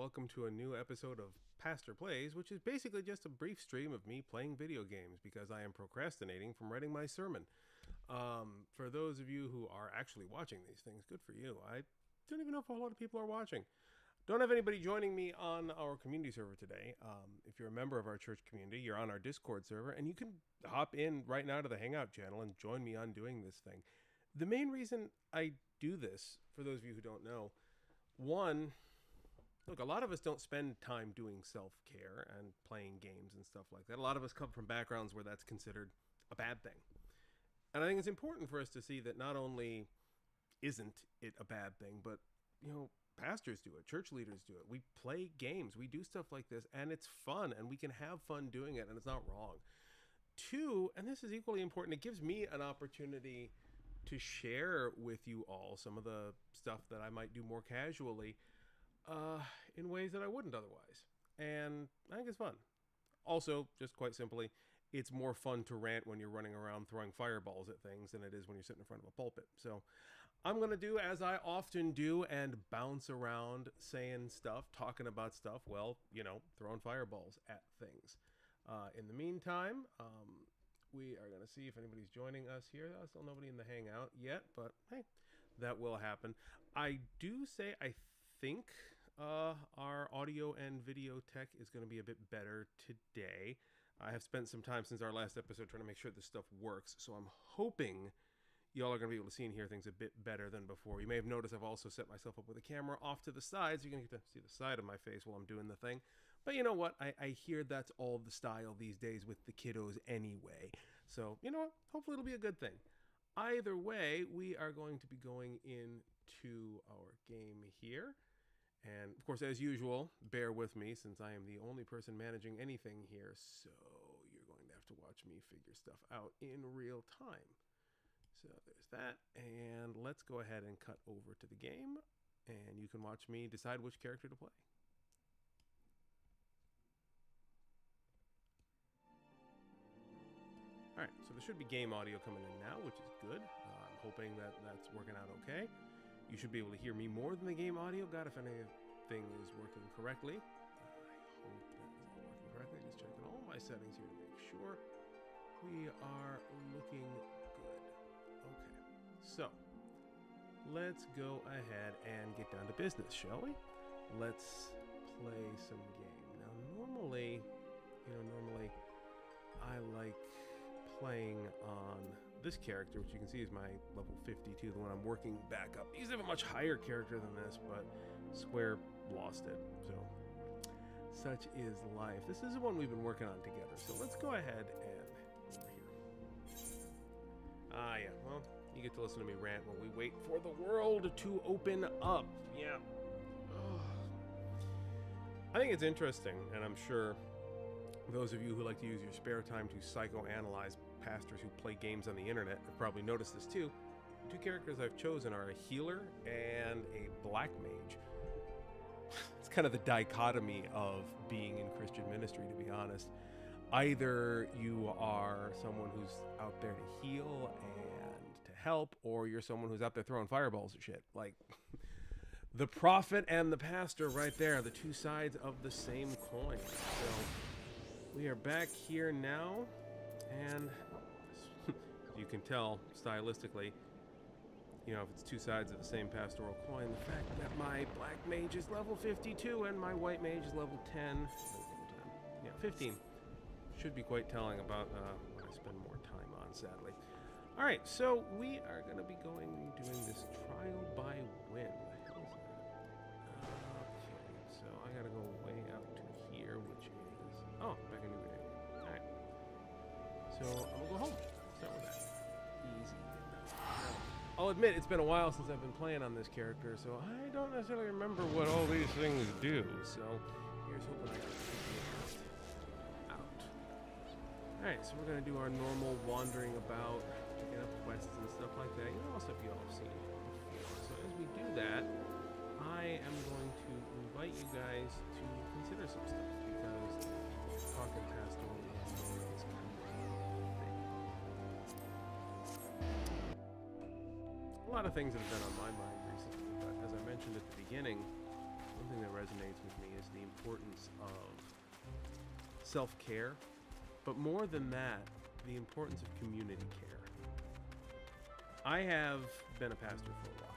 welcome to a new episode of Pastor Plays, which is basically just a brief stream of me playing video games because I am procrastinating from writing my sermon. For those of you who are actually watching these things, good for you. I don't even know if a lot of people are watching. Don't have anybody joining me on our community server today. If you're a member of our church community, you're on our Discord server, and you can hop in right now to the Hangout channel and join me on doing this thing. The main reason I do this, for those of you who don't know, one, look, a lot of us don't spend time doing self-care and playing games and stuff like that. A lot of us come from backgrounds where that's considered a bad thing. And I think it's important for us to see that not only isn't it a bad thing, but, you know, pastors do it, church leaders do it. We play games, we do stuff like this, and it's fun, and we can have fun doing it, and it's not wrong. Two, and this is equally important, it gives me an opportunity to share with you all some of the stuff that I might do more casually in ways that I wouldn't otherwise. And I think it's fun. Also, just quite simply, it's more fun to rant when you're running around throwing fireballs at things than it is when you're sitting in front of a pulpit. So I'm going to do as I often do and bounce around saying stuff, talking about stuff, well, you know, throwing fireballs at things. In the meantime, we are going to see if anybody's joining us here. There's still nobody in the Hangout yet, but hey, that will happen. I do say I think our audio and video tech is going to be a bit better today. I have spent some time since our last episode trying to make sure this stuff works, so I'm hoping y'all are going to be able to see and hear things a bit better than before. You may have noticed I've also set myself up with a camera off to the side, so you're going to get to see the side of my face while I'm doing the thing. But you know what? I hear that's all the style these days with the kiddos anyway. So, you know what? Hopefully it'll be a good thing. Either way, we are going to be going into our game here. And, of course, as usual, bear with me since I am the only person managing anything here. So you're going to have to watch me figure stuff out in real time. So there's that. And let's go ahead and cut over to the game. And you can watch me decide which character to play. All right, so there should be game audio coming in now, which is good. I'm hoping that that's working out okay. You should be able to hear me more than the game audio. God, if anything is working correctly. I hope that is all working correctly. Just checking all my settings here to make sure we are looking good. Okay, so let's go ahead and get down to business, shall we? Let's play some game. Now, normally I like playing on this character, which you can see is my level 52, the one I'm working back up. He's a much higher character than this, but Square lost it, so such is life. This is the one we've been working on together, so let's go ahead and over here. Yeah, well, you get to listen to me rant while we wait for the world to open up. Yeah. I think it's interesting, and I'm sure those of you who like to use your spare time to psychoanalyze pastors who play games on the internet have probably noticed this too. The two characters I've chosen are a healer and a black mage. It's kind of the dichotomy of being in Christian ministry, to be honest. Either you are someone who's out there to heal and to help, or you're someone who's out there throwing fireballs at shit. Like the prophet and the pastor right there, the two sides of the same coin. So we are back here now, and as you can tell stylistically, you know, if it's two sides of the same pastoral coin, the fact that my black mage is level 52 and my white mage is level 10, yeah, 15, should be quite telling about what I spend more time on, sadly. All right, so we are going to be doing this trial by win. What the hell is that? Okay, so I got to go way out to here, which is, oh, back in New York. All right. So I'm gonna go home. Start with that. Easy. I'll admit it's been a while since I've been playing on this character, so I don't necessarily remember what all these things do. So here's hoping I can figure it out. All right, so we're gonna do our normal wandering about, picking up quests and stuff like that. You know, all stuff you all have seen before. So as we do that, I am going to invite you guys to consider some stuff because talking pastoral is kind of a thing. A lot of things have been on my mind recently, but as I mentioned at the beginning, one thing that resonates with me is of self-care, but more than that, the importance of community care. I have been a pastor for a while,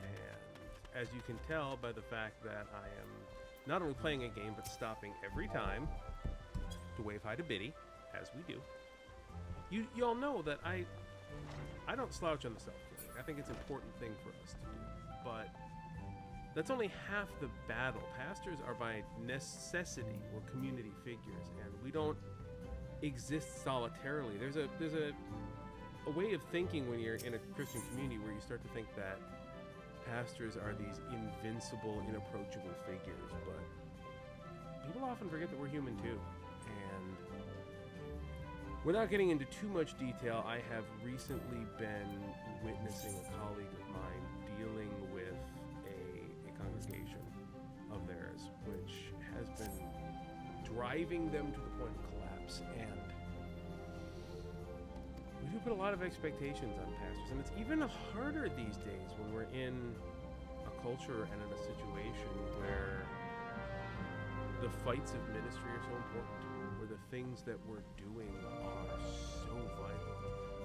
and as you can tell by the fact that I am not only playing a game, but stopping every time to wave hi to Biddy, as we do, you all know that I don't slouch on the self-care. I think it's an important thing for us to do, but that's only half the battle. Pastors are by necessity, we're community figures, and we don't exist solitarily. There's a way of thinking when you're in a Christian community where you start to think that pastors are these invincible, inapproachable figures, but people often forget that we're human too. And without getting into too much detail, I have recently been witnessing a colleague of mine dealing with a congregation of theirs, which has been driving them to the point of collapse. And we do put a lot of expectations on pastors, and it's even harder these days when we're in a culture and in a situation where the fights of ministry are so important, where the things that we're doing are so vital.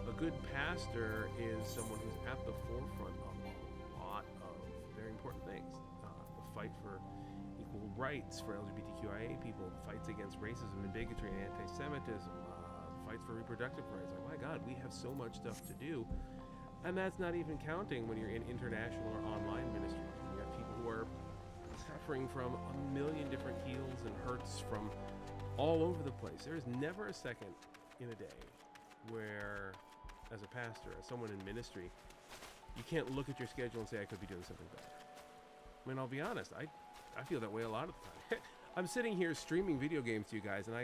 A good pastor is someone who's at the forefront of a lot of very important things. The fight for equal rights for LGBTQIA people, fights against racism and bigotry and anti-Semitism, fights for reproductive rights. Like, my God, we have so much stuff to do. And that's not even counting when you're in international or online ministry. You have people who are suffering from a million different heals and hurts from all over the place. There is never a second in a day where, as a pastor, as someone in ministry, you can't look at your schedule and say, I could be doing something better. I mean, I'll be honest, I feel that way a lot of the time. I'm sitting here streaming video games to you guys, and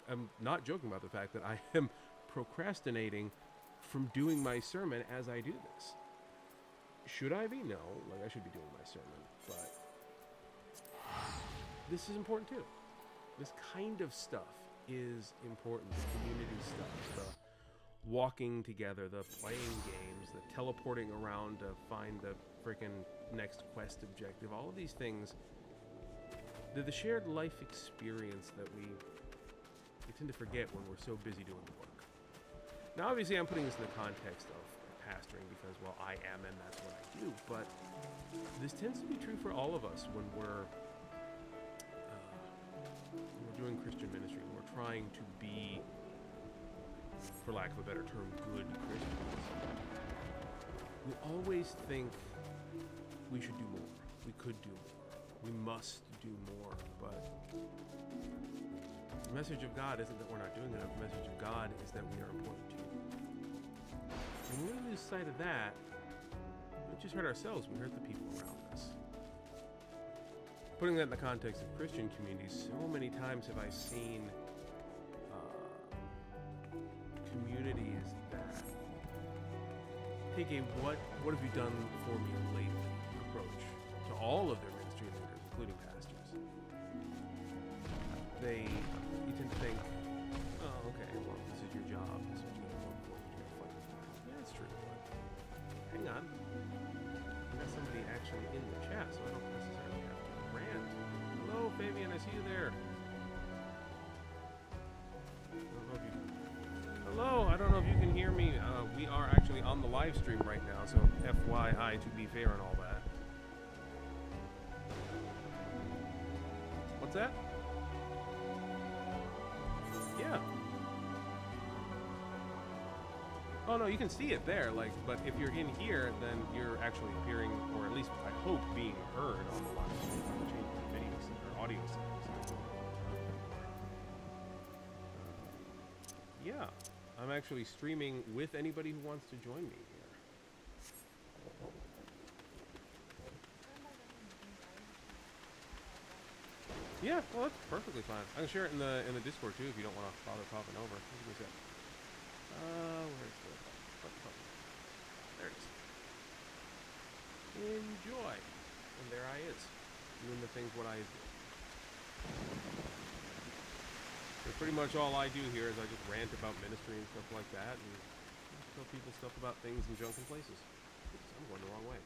I'm not joking about the fact that I am procrastinating from doing my sermon as I do this. Should I be? No, like I should be doing my sermon, but this is important too. This kind of stuff is important. The community stuff, the walking together, the playing games, the teleporting around to find the freaking next quest objective. All of these things, they're the shared life experience that we tend to forget when we're so busy doing the work. Now, obviously, I'm putting this in the context of pastoring because, well, I am and that's what I do, but this tends to be true for all of us when we're doing Christian ministry, when we're trying to be, for lack of a better term, good Christians. We always think we should do more. We could do more. We must do more, but the message of God isn't that we're not doing enough. The message of God is that we are important to you. And when we lose sight of that, we don't just hurt ourselves, we hurt the people around us. Putting that in the context of Christian communities, so many times have I seen communities that take a what have you done for me lately approach to all of their ministry leaders, including pastors. You tend to think, oh, okay, well, this is your job, this is what you're going to work for, what you're going to fight for. Yeah, that's true, but hang on. We got somebody actually in the chat, so I don't necessarily have to rant. Hello, Fabian, I see you there. Hello, I don't know if you can hear me. We are actually on the live stream right now, so FYI, to be fair and all that. What's that? Yeah. Oh no, you can see it there, like, but if you're in here, then you're actually appearing, or at least I hope being heard on the live stream. I'm changing the video or audio settings. Yeah, I'm actually streaming with anybody who wants to join me here. Yeah, well, that's perfectly fine. I can share it in the Discord too if you don't want to bother popping over. Give me a sec. Where's the button? There it is. Enjoy. And there I is, doing the things what I do. That's pretty much all I do here is I just rant about ministry and stuff like that, and tell people stuff about things and junk and places. Oops, I'm going the wrong way.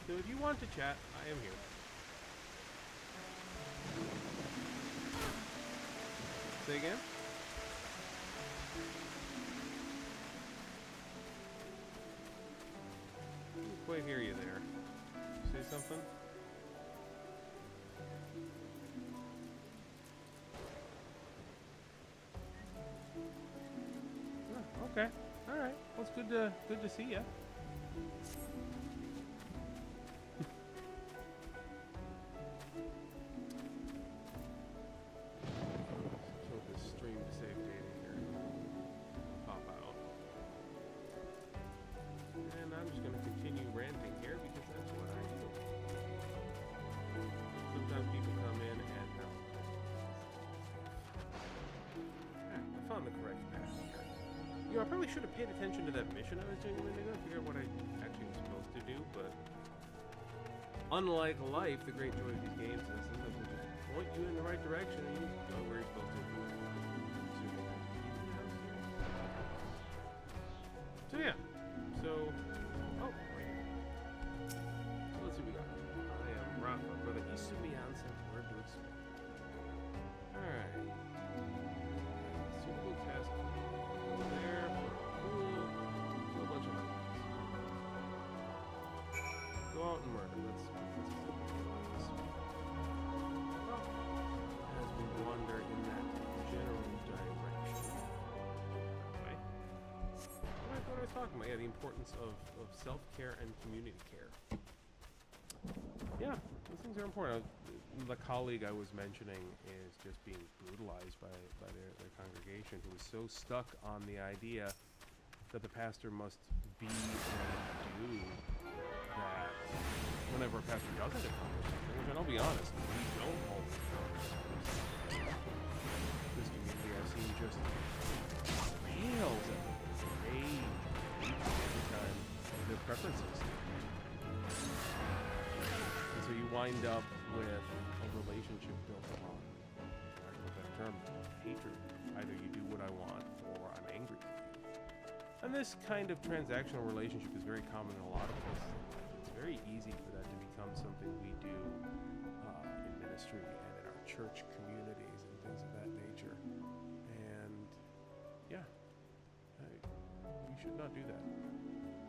So if you want to chat, I am here. Say again? I didn't quite hear you there. Say something? Oh, okay. All right. Well, it's good to see you. So this stream save data here pop out, and I'm just going to continue ranting here because that's what I do. Sometimes people come in and no. I found the correct path here. You know, I probably should have paid attention to that mission I was doing a minute ago. I figured out what I actually was supposed to do, but unlike life, the great joy of these games is sometimes they just point you in the right direction and you go where you're supposed to. So yeah. So oh wait. So let's see what we got. I am Rafa, brother Isumiyansen, word to expect. Alright. Suitable task. Go there for a bunch of money. Go out and murder. As we wander in that general direction. Okay. What was I talking about? Yeah, the importance of self-care and community care. Yeah, these things are important. The colleague I was mentioning is just being brutalized by their congregation, who is so stuck on the idea that the pastor must be and do that whenever a pastor doesn't accomplish something, which, and I'll be honest, we don't always accomplish something. This community I've seen just fails at rage every time their preferences. And so you wind up with a relationship built on, for lack of a better term, hatred. Either you do what I want or I'm angry with you. And this kind of transactional relationship is very common in a lot of places. It's very easy for that to become something we do in ministry and in our church communities and things of that nature. And yeah, we should not do that.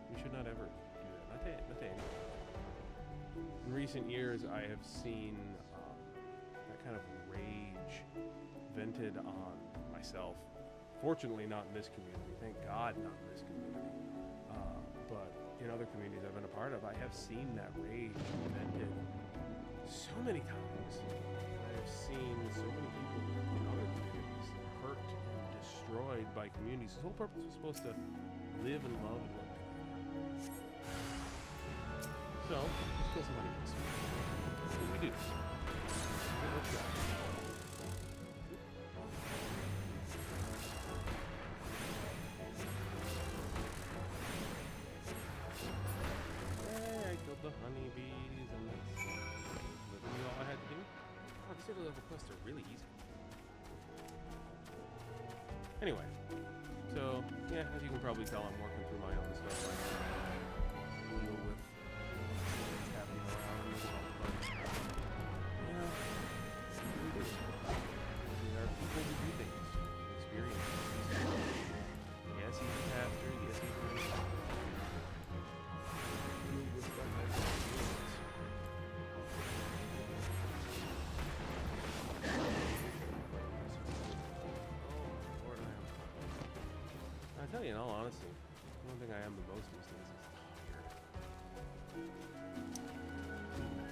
We should not ever do that. Not to anyone. In recent years, I have seen that kind of rage vented on myself. Fortunately, not in this community. Thank God, not in this community. But in other communities I've been a part of, I have seen that rage vented so many times. I have seen so many people in other communities hurt and destroyed by communities whose whole purpose was supposed to live and love and work together. So, let's kill somebody else. That's what we do. Let's go. The honeybees, and that's literally all I had to do. Oh, these other level quests are really easy. Anyway, so yeah, as you can probably tell, I'm working through my own stuff right now. Deal with what's happening around in the world, but yeah, we do. There are people who do things, experience things. Yes, he's a pastor. Yes, he's a minister. I tell you, in all honesty, one thing I am the most these days is tired.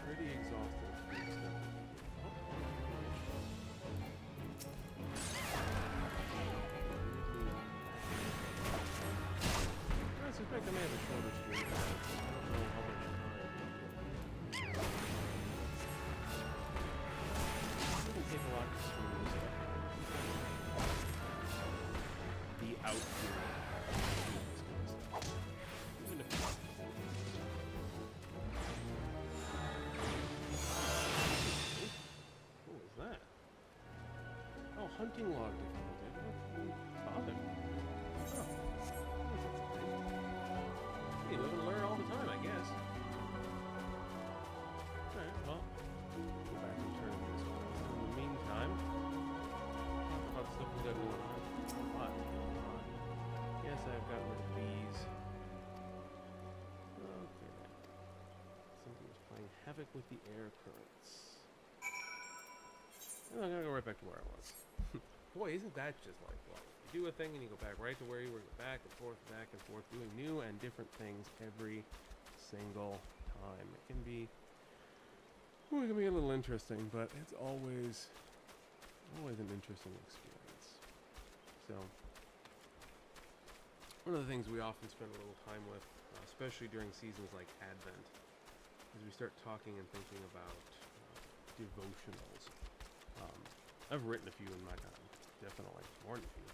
Pretty exhausted. I suspect I may have a shorter stream. I don't know how much time. It doesn't take a lot to stream this stuff. Be out here. Hunting log difficulty. Bother. Oh. You live and learn all the time, I guess. Alright, well, go back and turn this one. In the meantime, talk about stuff with the air currents. And I'm going to go right back to where I was. Boy, isn't that just like life? You do a thing and you go back right to where you were, go back and forth, doing new and different things every single time. It can be a little interesting, but it's always an interesting experience. So, one of the things we often spend a little time with, especially during seasons like Advent, is we start talking and thinking about devotionals. I've written a few in my time, definitely, more than a few.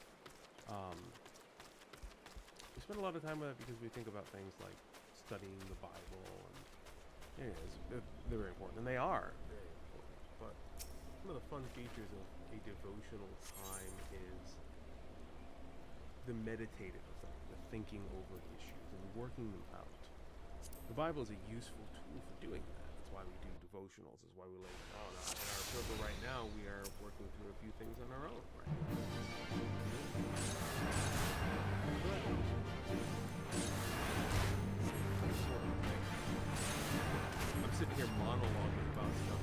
We spend a lot of time with it because we think about things like studying the Bible, and they're very important, and they are very important. But one of the fun features of a devotional time is the meditative effect, the thinking over issues and working them out. The Bible is a useful tool for doing that. That's why we do devotionals. Is why we lay it down. In our circle right now, we are working through a few things on our own right now. I'm sitting here monologuing about stuff.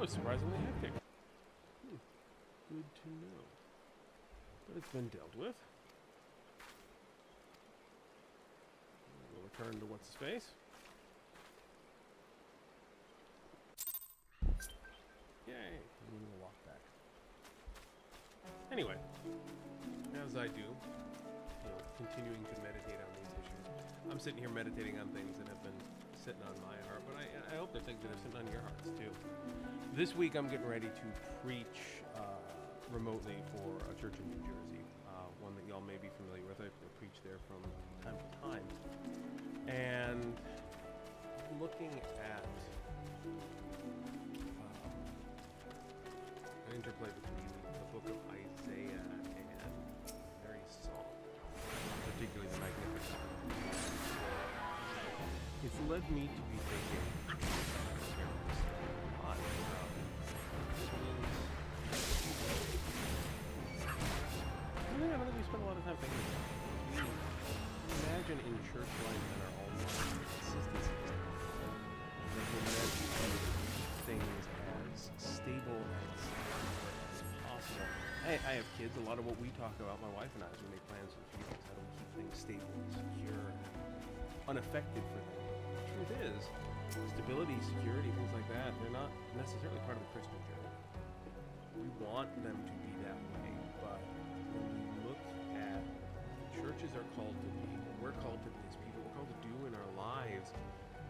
Surprisingly hectic. Good to know. But it's been dealt with. We'll return to what's his face. Yay! I'm gonna walk back. Anyway, as I do, continuing to meditate on these issues. I'm sitting here meditating on things that have been sitting on my heart, but I hope they're things that are sitting on your hearts too. This week I'm getting ready to preach remotely for a church in New Jersey, one that y'all may be familiar with. I preach there from time to time. And I'm looking at an interplay between the book of Isaiah and Mary's song, particularly the Magnificat. It's led me to be thinking I don't think we spend a lot of time thinking about it. We imagine in church life and our own life consistency. Like we imagine things as stable as possible. I have kids. A lot of what we talk about, my wife and I, as we make plans for the future, is how do we keep things stable, secure, unaffected for them. The truth is, stability, security, things like that, they're not necessarily part of the Christian journey. We want them to be that way, but when we look at what churches are called to be, what we're called to be as people, we're called to do in our lives,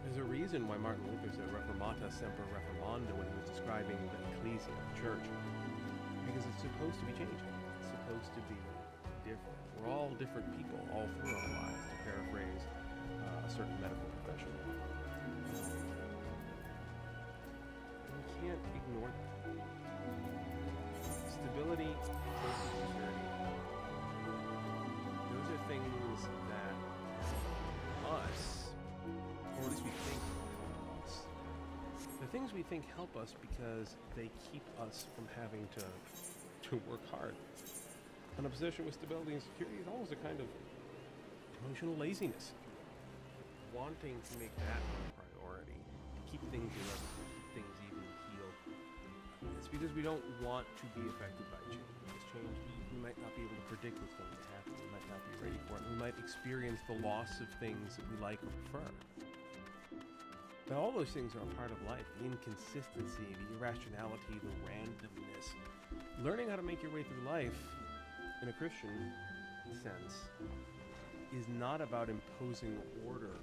there's a reason why Martin Luther said reformata semper reformanda when he was describing the ecclesia, the church, because it's supposed to be changing. It's supposed to be different. We're all different people all through our lives, to paraphrase a certain medical profession. We can't ignore that. Stability, safety, security, those are things that us, or at least we think help us. The things we think help us because they keep us from having to work hard. An obsession with stability and security is almost a kind of emotional laziness. Wanting to make that a priority, to keep things erect, keep things even keel. It's because we don't want to be affected by change. Because change, we might not be able to predict what's going to happen. We might not be ready for it. We might experience the loss of things that we like or prefer. Now, all those things are a part of life. The inconsistency, the irrationality, the randomness. Learning how to make your way through life in a Christian sense is not about imposing order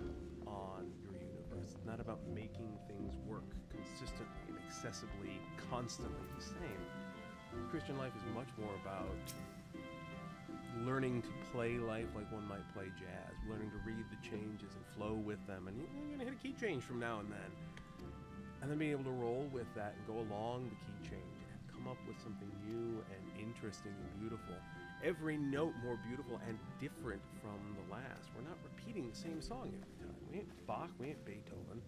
on your universe. It's not about making things work consistently and accessibly, constantly the same. Christian life is much more about learning to play life like one might play jazz, learning to read the changes and flow with them, and you're going to hit a key change from now and then being able to roll with that and go along the key change and come up with something new and interesting and beautiful. Every note more beautiful and different from the last. We're not repeating the same song every time. We ain't Bach, we ain't Beethoven.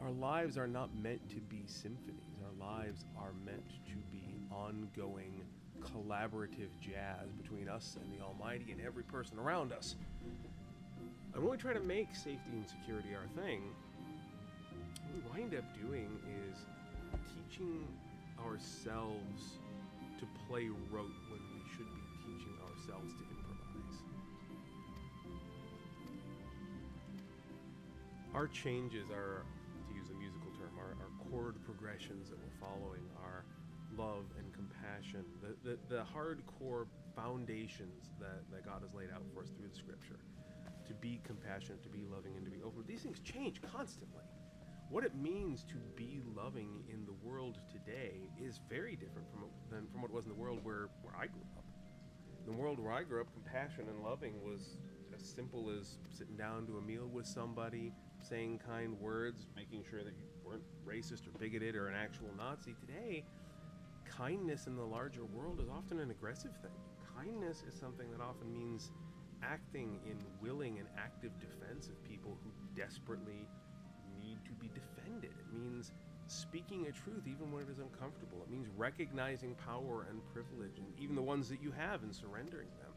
Our lives are not meant to be symphonies. Our lives are meant to be ongoing, collaborative jazz between us and the Almighty and every person around us. And when we try to make safety and security our thing, what we wind up doing is teaching ourselves to play rote when we should be teaching ourselves to improvise. Our changes are, to use a musical term, our chord progressions that we're following are love and compassion, the hardcore foundations that God has laid out for us through the scripture. To be compassionate, to be loving, and to be open. These things change constantly. What it means to be loving in the world today is very different from what it was in the world where I grew up. In the world where I grew up, compassion and loving was as simple as sitting down to a meal with somebody, saying kind words, making sure that you weren't racist or bigoted or an actual Nazi. Today, kindness in the larger world is often an aggressive thing. Kindness is something that often means acting in willing and active defense of people who desperately need to be defended. It means speaking a truth even when it is uncomfortable. It means recognizing power and privilege, and even the ones that you have, and surrendering them.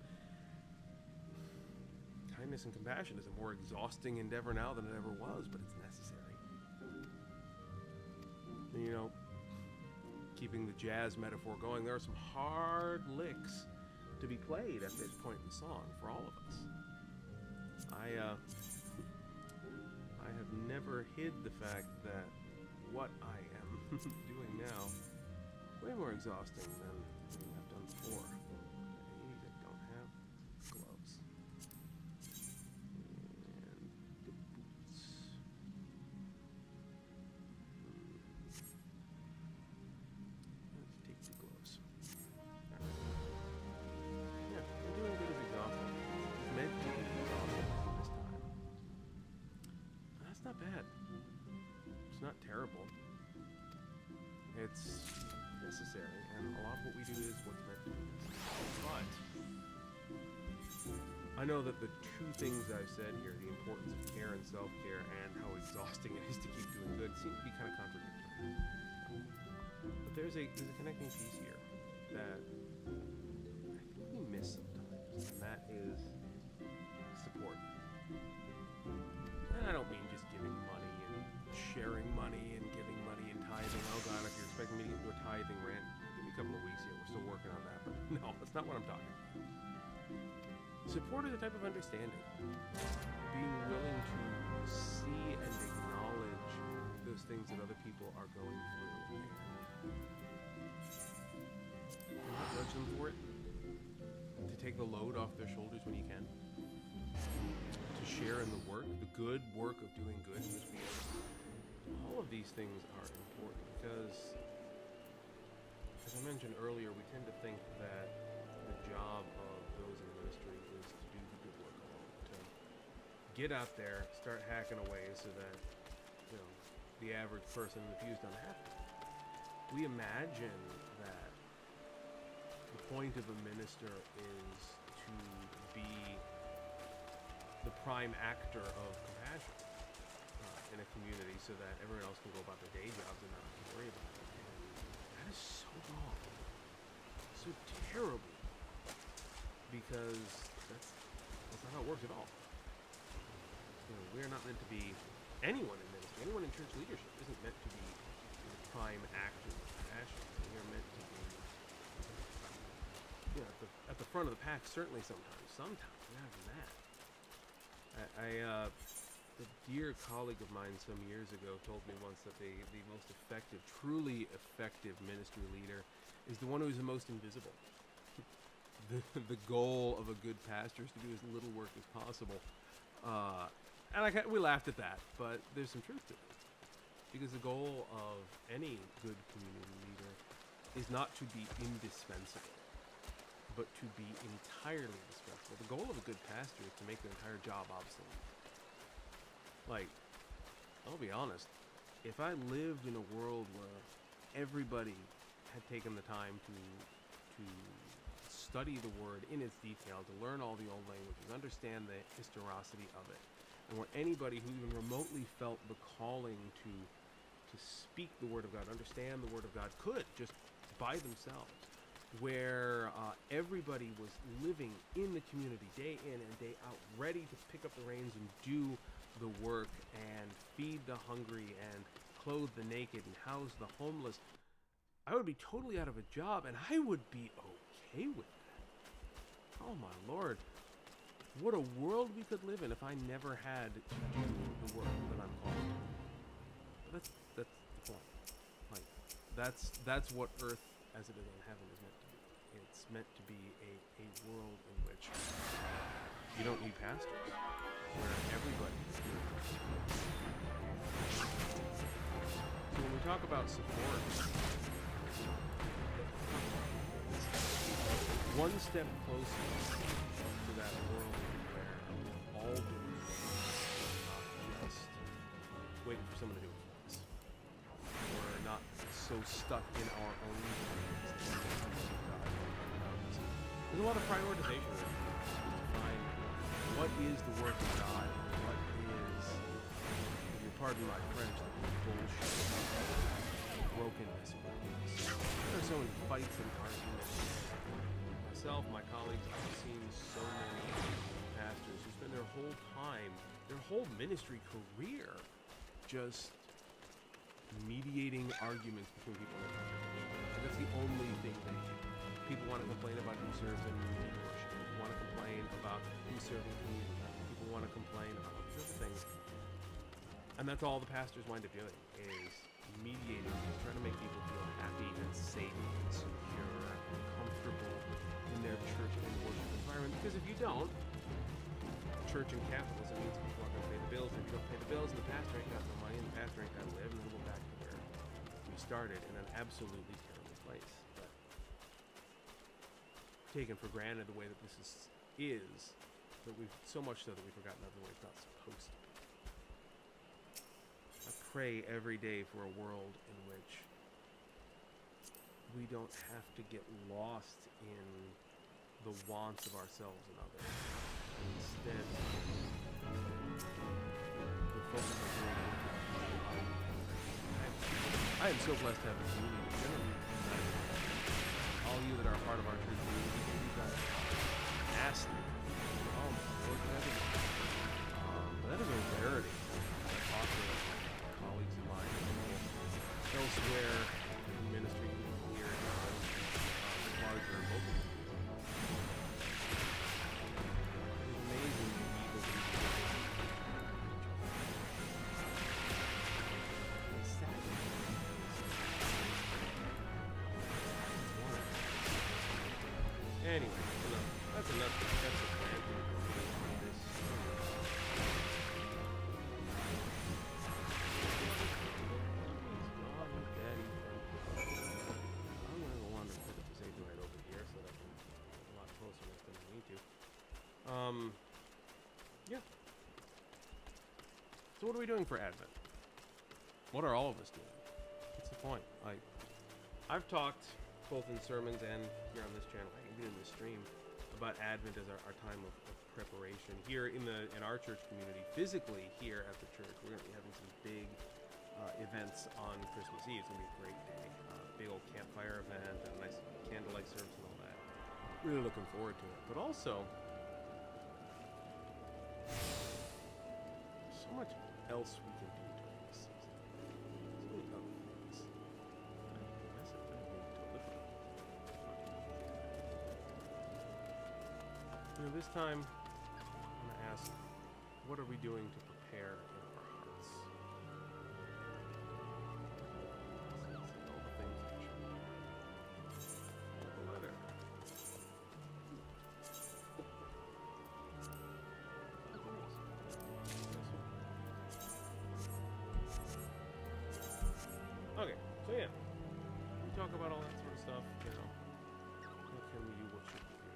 Kindness and compassion is a more exhausting endeavor now than it ever was, but it's necessary. You know, keeping the jazz metaphor going, there are some hard licks to be played at this point in the song for all of us. I have never hid the fact that what I am doing now is way more exhausting than anything I've done before. I don't have gloves. And the boots. Let's take the gloves. Yeah, I'm doing good as exhausting. It's meant to be exhausting this time. And that's not bad. It's not terrible. It's necessary, and a lot of what we do is what's meant to be necessary. But I know that the two things I've said here, the importance of care and self-care and how exhausting it is to keep doing good, seem to be kind of contradictory. But there's a connecting piece here that I think we miss sometimes, and that is support. And I don't mean just giving money and sharing money and giving money and tithing. Oh God, if you're expecting me to get into a tithing rant, give me a couple of weeks here. We're still working on that. But no, that's not what I'm talking about. Support is a type of understanding. Being willing to see and acknowledge those things that other people are going through. And not judge them for it. To take the load off their shoulders when you can. To share in the work, the good work of doing good in this world. All of these things are important because, as I mentioned earlier, we tend to think that the job of those in ministry is to do the good work alone, to get out there, start hacking away so that, you know, the average person in the pew is unhappy. We imagine that the point of a minister is to be the prime actor of compassion in a community so that everyone else can go about their day jobs and not have to worry about it. And that is so wrong. So terrible. Because that's not how it works at all. You know, we're not meant to be anyone in ministry. Anyone in church leadership isn't meant to be the prime actor of compassion. We are meant to be, you know, at the front of the pack, certainly sometimes. Sometimes, not even that. a dear colleague of mine some years ago told me once that the most effective, truly effective ministry leader is the one who is the most invisible. The goal of a good pastor is to do as little work as possible. And we laughed at that, but there's some truth to it. Because the goal of any good community leader is not to be indispensable, but to be entirely indispensable. The goal of a good pastor is to make their entire job obsolete. Like, I'll be honest, if I lived in a world where everybody had taken the time to study the word in its detail, to learn all the old languages, understand the historicity of it, and where anybody who even remotely felt the calling to speak the word of God, understand the word of God, could just by themselves, where everybody was living in the community day in and day out, ready to pick up the reins and do the work and feed the hungry and clothe the naked and house the homeless, I would be totally out of a job, and I would be okay with that. Oh my Lord, what a world we could live in if I never had to do the work that I'm called to. But that's the point. Like, that's what earth as it is in heaven is meant to be. It's meant to be a world in which you don't need pastors, where everybody is doing it. So when we talk about support, one step closer to that world where all the leaders are not just waiting for someone to do it for us. We're not so stuck in our own ways. There's a lot of prioritization there to find what is the work of God and what is, if you pardon my French, the bullshit, the brokenness around us. There are so many fights and arguments. Myself, my colleagues, I've seen so many pastors who spend their whole time, their whole ministry career, just mediating arguments between people in their congregation. That's the only thing they do. People want to complain about who serves in community worship. People want to complain about who's serving community life. People want to complain about all these other things. And that's all the pastors wind up doing, is mediating, is trying to make people feel happy and safe and secure and comfortable in their church and worship environment. Because if you don't, church and capitalism means people aren't going to pay the bills. And if you don't pay the bills, and the pastor ain't got no money, and the pastor ain't got to live, and then we're back to where we started, in an absolutely terrible place. But taken for granted the way that this is that we've so much so that we've forgotten the way it's not supposed to be. I pray every day for a world in which we don't have to get lost in the wants of ourselves and others. Instead, we're focused on doing the work of God. I am so blessed to have a community that generally all you that are a part of our church community, you guys ask me, oh my Lord, but that is a rarity. I talk to colleagues of mine elsewhere in ministry, here in larger local communities. It's amazing to be able to do it's sad. Anyway, that's enough. That's a rant on this. I'm going to go on and put the safety right over here so that I can get a lot closer next time I need to. Yeah. So what are we doing for Advent? What are all of us doing? What's the point? I've talked both in sermons and here on this channel, even in this stream, about Advent as our time of preparation. Here in our church community, physically here at the church, we're going to be having some big events on Christmas Eve. It's going to be a great day. Big old campfire event, and a nice candlelight service and all that. Really looking forward to it. But also, so much else we can do during this season. So many other things. This time, I'm going to ask, what are we doing to prepare prepare in our hearts. Let's see all the things that should the letter. Okay, so yeah, we talk about all that sort of stuff, you know. What can we do? What should we do?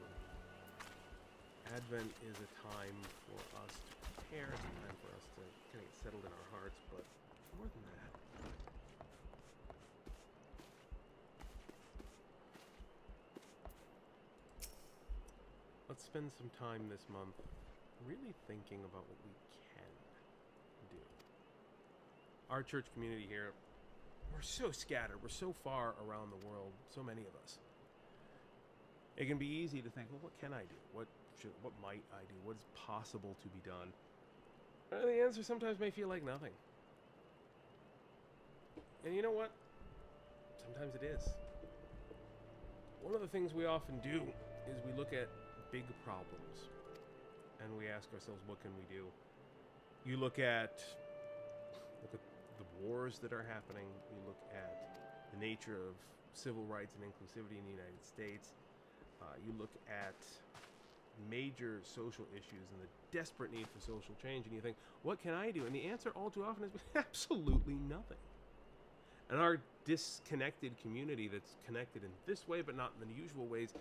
Advent is a time for us to prepare. It's a time for us to kind of get settled in our hearts, but more than that, let's spend some time this month really thinking about what we can do. Our church community here, we're so scattered. We're so far around the world, so many of us. It can be easy to think, well, what can I do? What might I do? What is possible to be done? The answer sometimes may feel like nothing. And you know what? Sometimes it is. One of the things we often do is we look at big problems and we ask ourselves, what can we do? You look at the wars that are happening. We look at the nature of civil rights and inclusivity in the United States. You look at major social issues and the desperate need for social change, and you think, what can I do? And the answer all too often is absolutely nothing. And our disconnected community that's connected in this way but not in the usual ways,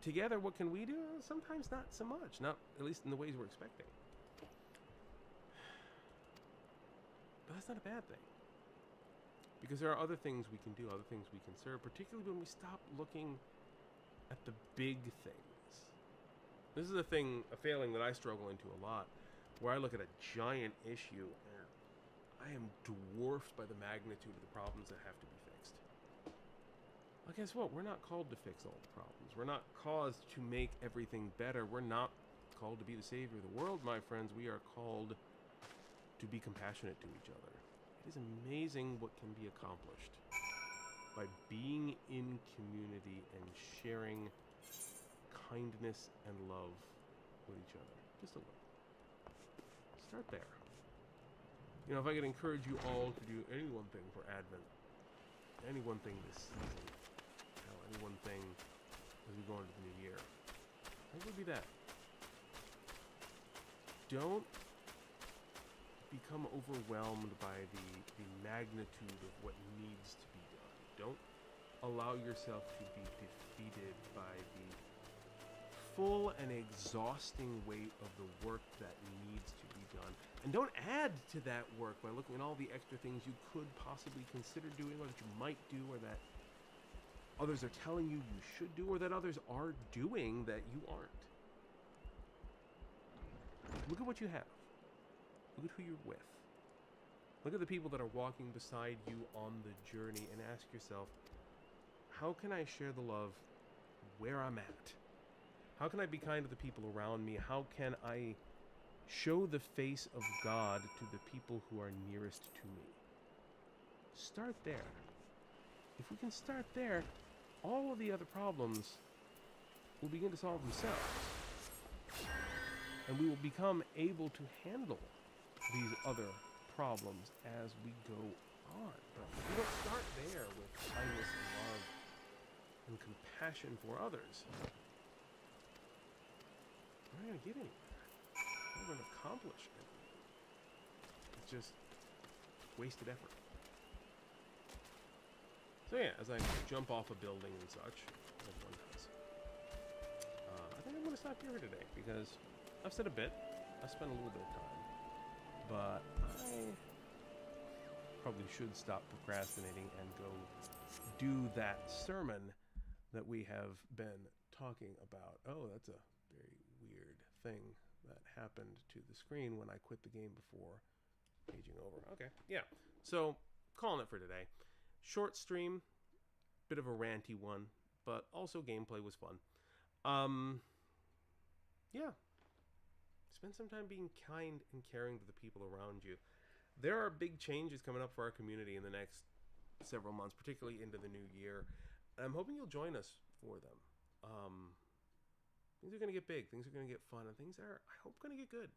together, what can we do? Sometimes not so much, not at least in the ways we're expecting. But that's not a bad thing. Because there are other things we can do, other things we can serve, particularly when we stop looking at the big things. This is a failing that I struggle into a lot, where I look at a giant issue and I am dwarfed by the magnitude of the problems that have to be fixed. Well, guess what? We're not called to fix all the problems. We're not caused to make everything better. We're not called to be the savior of the world, my friends. We are called to be compassionate to each other. It is amazing what can be accomplished by being in community and sharing kindness and love with each other. Just a little. Start there. You know, if I could encourage you all to do any one thing for Advent, any one thing this season, any one thing as we go into the new year, what would be that? Don't become overwhelmed by the magnitude of what needs to be done. Don't allow yourself to be defeated by the full and exhausting weight of the work that needs to be done. And don't add to that work by looking at all the extra things you could possibly consider doing, or that you might do, or that others are telling you you should do, or that others are doing that you aren't. Look at what you have. Look at who you're with. Look at the people that are walking beside you on the journey and ask yourself, how can I share the love where I'm at? How can I be kind to the people around me? How can I show the face of God to the people who are nearest to me? Start there. If we can start there, all of the other problems will begin to solve themselves. And we will become able to handle these other problems as we go on. But if we don't start there with kindness and love and compassion for others, we're not going to get anywhere. We're not going to accomplish anything. It's just wasted effort. So yeah, as I jump off a building and such, as one does, I think I'm going to stop here today because I've said a bit. I spent a little bit of time. But I probably should stop procrastinating and go do that sermon that we have been talking about. Oh, that's a very weird thing that happened to the screen when I quit the game before paging over. Okay, yeah. So, calling it for today. Short stream, bit of a ranty one, but also gameplay was fun. Yeah. Spend some time being kind and caring to the people around you. There are big changes coming up for our community in the next several months, particularly into the new year. And I'm hoping you'll join us for them. Things are going to get big. Things are going to get fun. And things are, I hope, going to get good.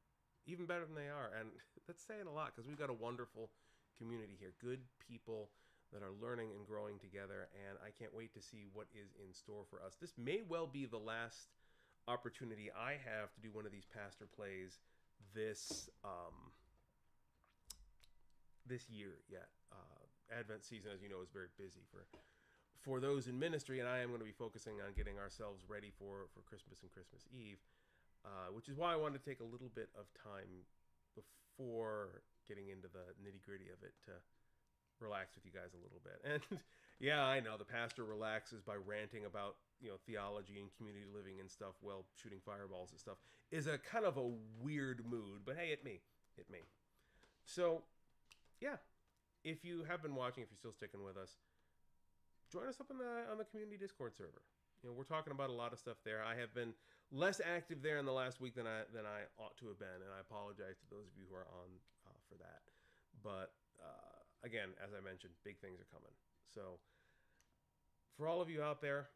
even better than they are. And that's saying a lot because we've got a wonderful community here. Good people that are learning and growing together. And I can't wait to see what is in store for us. This may well be the last opportunity I have to do one of these pastor plays this this year yet. Advent season, as you know, is very busy for those in ministry, and I am going to be focusing on getting ourselves ready for Christmas and Christmas Eve, which is why I wanted to take a little bit of time before getting into the nitty-gritty of it to relax with you guys a little bit. And yeah, I know the pastor relaxes by ranting about, you know, theology and community living and stuff while shooting fireballs and stuff is a kind of a weird mood, but hey, it me. So yeah, if you have been watching, if you're still sticking with us, join us up on the community Discord server. You know, we're talking about a lot of stuff there. I have been less active there in the last week than I ought to have been, and I apologize to those of you who are on for that. But again, as I mentioned, big things are coming. So for all of you out there,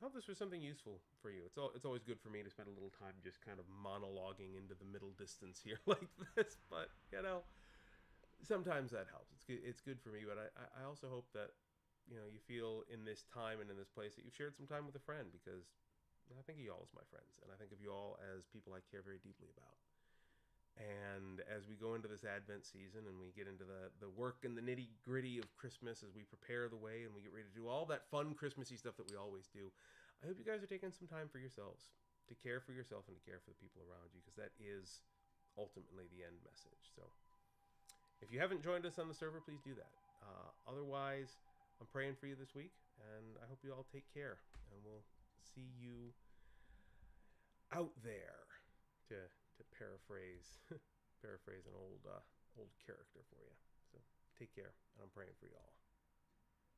I hope this was something useful for you. It's always good for me to spend a little time just kind of monologuing into the middle distance here like this, but you know, sometimes that helps. It's good for me, but I also hope that, you know, you feel in this time and in this place that you've shared some time with a friend, because I think of you all as my friends, and I think of you all as people I care very deeply about. And as we go into this Advent season and we get into the work and the nitty-gritty of Christmas, as we prepare the way and we get ready to do all that fun Christmassy stuff that we always do, I hope you guys are taking some time for yourselves, to care for yourself and to care for the people around you, because that is ultimately the end message. So if you haven't joined us on the server, please do that. Otherwise, I'm praying for you this week, and I hope you all take care, and we'll see you out there, to paraphrase an old character for you. So take care, and I'm praying for you all.